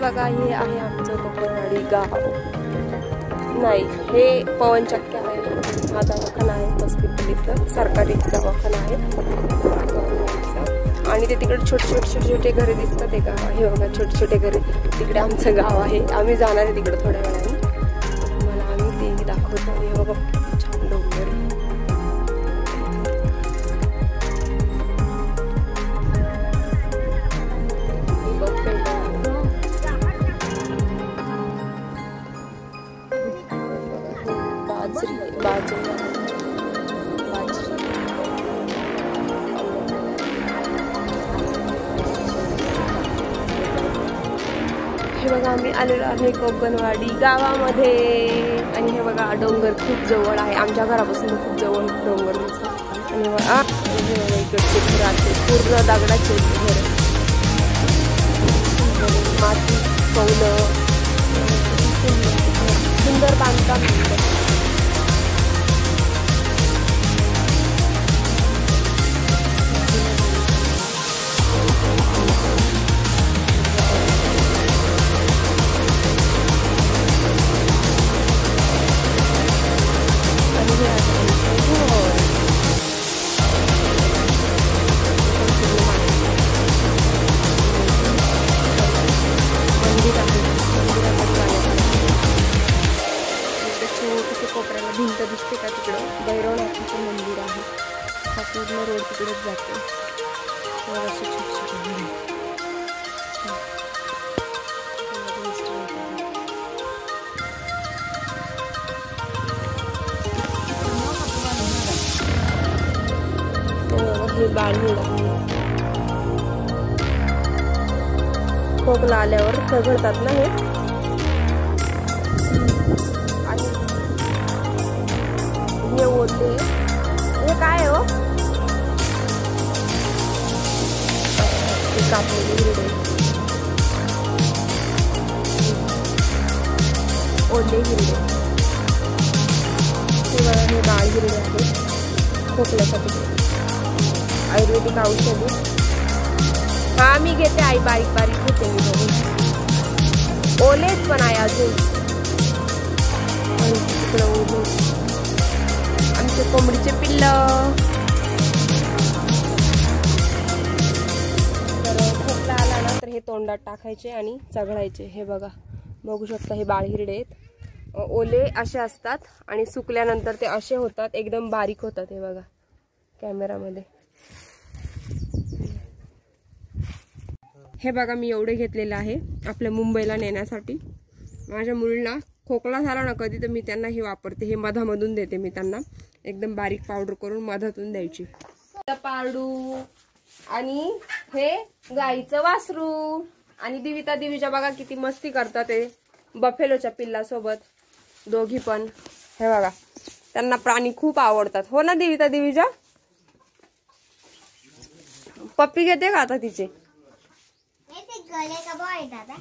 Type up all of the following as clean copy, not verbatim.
बघा हे आहे आमचं कोकणवाडी गाव. नाही हे पवनचक्की आहे, हा दवाखाना आहे हॉस्पिटल, सरकारी दवाखाना आहे. आणि ते तिकडे छोटे छोटे घरे दिसतात, ते गाव आहे बघा, छोटे छोटे घरे. तिकडे आमचं गाव आहे, आम्ही जाणार आहे तिकडे थोड्या वेळाने. मला आम्ही तेही दाखवतो. हे बघा छान डोंगर. हे बघा आम्ही आलेलो आहे कोकणवाडी गावामध्ये. आणि हे बघा डोंगर खूप जवळ आहे, आमच्या घरापासून खूप जवळ डोंगर दिसतो. आणि इकडचे घराचे पूर्ण दगडाचे घर, माती कौलं, सुंदर बांधकाम. कोपऱ्याला भिंत दिसते का तिकडं भैरवनाथाचं मंदिर आहे. हा पूर्ण रोड तिकडेच जाते. अशी छोटी हे बाळी खोकला आल्यावर चघळतात ना हे. हे होते हे काय हो, कापलेले हिरडे, ओले हिरडे. हे डाळ हिरडे आहेत खोकल्यासाठी. आयुर्वेदिक औषध. हा मी घेते आई, बारीक बारीक घेते मी बघून. ओलेच पण आहे अजून. आमचे कोंबडीचे पिल्ल. तर खोकला आला ना तर हे तोंडात टाकायचे आणि चघळायचे. हे बघा, बघू शकता हे बाळहिरडे आहेत. ओले असे असतात आणि सुकल्यानंतर ते असे होतात, एकदम बारीक होतात. हे बघा कॅमेरामध्ये. हे बघा मी एवढे घेतलेले आहे आपल्या मुंबईला नेण्यासाठी. माझ्या मुलींना खोकला झाला ना कधी तर मी त्यांना हे वापरते. हे मधामधून देते मी त्यांना, एकदम बारीक पावडर करून मधातून द्यायची. पारडू आणि हे गाईचं वासरू. आणि दिविता दिवीच्या बघा किती मस्ती करतात ते बफेलोच्या पिल्लासोबत दोघी पण. हे बघा त्यांना प्राणी खूप आवडतात. हो ना दिविता दिवीच्या? पप्पी घेते का आता तिचे? गले का बॉय दादा?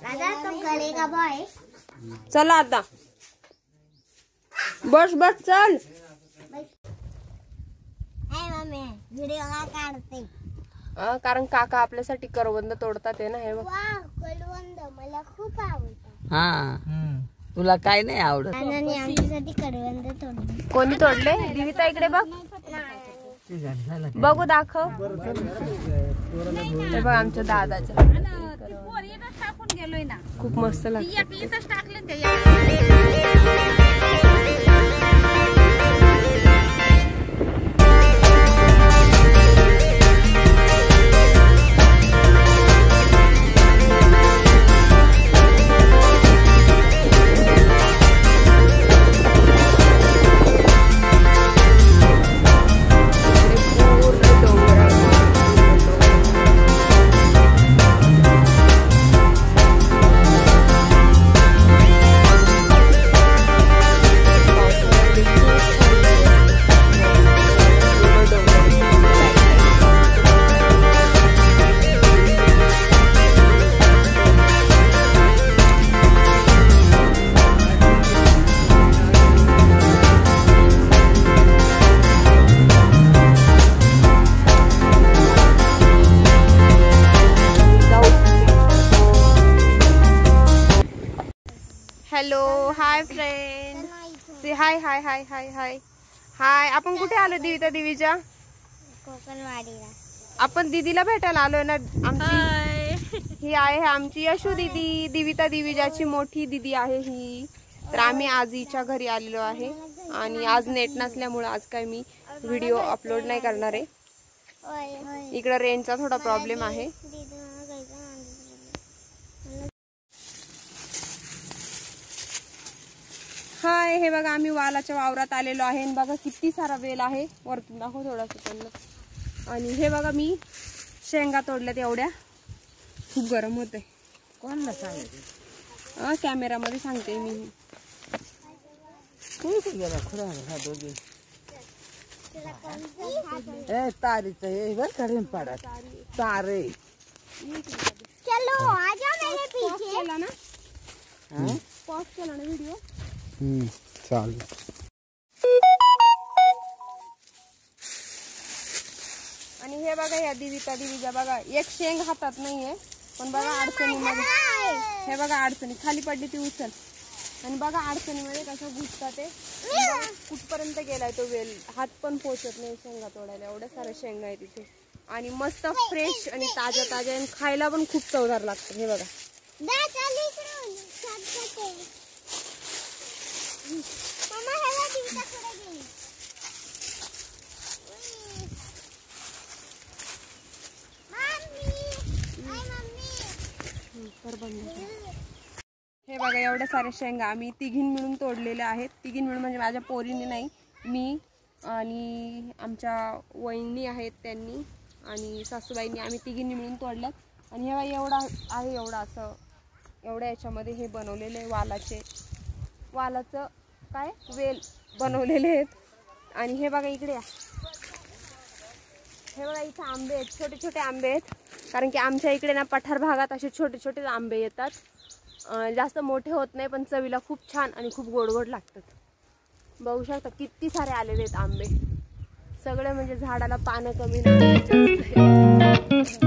दादा तो गले का बॉय? चला आता बस बस चल. मम्मी व्हिडिओ काढते. कारण काका आपल्यासाठी करवंद तोडतात आहे ना. हे बघ करवंद मला खूप आवडतात. हा तुला काय नाही आवडत? आणि आमच्यासाठी करवंद तोडले. कोणी तोडले? दिविता इकडे बघ, बघू दाखव. हे बघ आमच्या दादाच्या. खूप मस्त लागतं. हॅलो, हाय फ्रेंड, से हाय हाय हाय हाय हाय हाय. आपण कुठे आलो दिविता दिवीच्या? कोकणवाडीला. आपण दीदीला भेटायला आलोय ना. आमची ही आहे आमची यशू दीदी, दिविता दिवीजाची मोठी दीदी आहे ही. तर आम्ही आज हिच्या घरी आलेलो आहे आणि आज नेट नसल्यामुळे आज काय मी व्हिडिओ अपलोड नाही करणार आहे. इकडे रेंजचा थोडा प्रॉब्लेम आहे. हाय, हे बघा आम्ही वालाच्या वावरात आलेलो आहे. बघा किती सारा वेल आहे. वरतून दाखव थोडासा त्यांना. आणि हे बघा मी शेंगा तोडल्यात एवढ्या. खूप गरम होते. कोणाला सांगायचं? कॅमेरामध्ये सांगते मी. गेला खुरा दोघी तारीच हे बर करेन पाडा तारे. चलो आजा मेरे पीछे. केला ना, पॉज केला ना व्हिडिओ. चालेल. आणि हे बघा या दिविता दिवीजा बघा एक शेंग हातात नाहीये पण बघा अडचणीमध्ये. हे बघा अडचणी खाली पडली ती उचल. आणि बघा अडचणीमध्ये कसं घुसतात ते. कुठपर्यंत गेलाय तो वेल, हात पण पोचत नाही शेंगा तोडायला. एवढ्या साऱ्या शेंगा आहे तिथे आणि मस्त फ्रेश आणि ताज्या ताज्या आणि खायला पण खूप चवदार लागतं. हे बघा हे बघा एवढ्या साऱ्या शेंगा आम्ही तिघीन मिळून तोडलेल्या आहेत. तिघीन मिळून म्हणजे माझ्या पोरीने नाही, मी आणि आमच्या वहिनी आहेत त्यांनी आणि सासूबाईंनी, आम्ही तिघींनी मिळून तोडल्यात. आणि हे बघा एवढा आहे, एवढा असं एवढ्या याच्यामध्ये हे बनवलेले वालाचं काय वेल बनवलेले आहेत. आणि हे बघा इकडे हे बघा इथे आंबे आहेत, छोटे छोटे आंबे आहेत. कारण की आमच्या इकडे ना पठार भागात असे छोटे छोटे आंबे येतात. जास्त मोठे होत नाही पण चवीला खूप छान आणि खूप गोड गोड लागतात. बघू शकता किती सारे आलेले आहेत आंबे. सगळे म्हणजे झाडाला पानं कमी नाही जास्त आहे.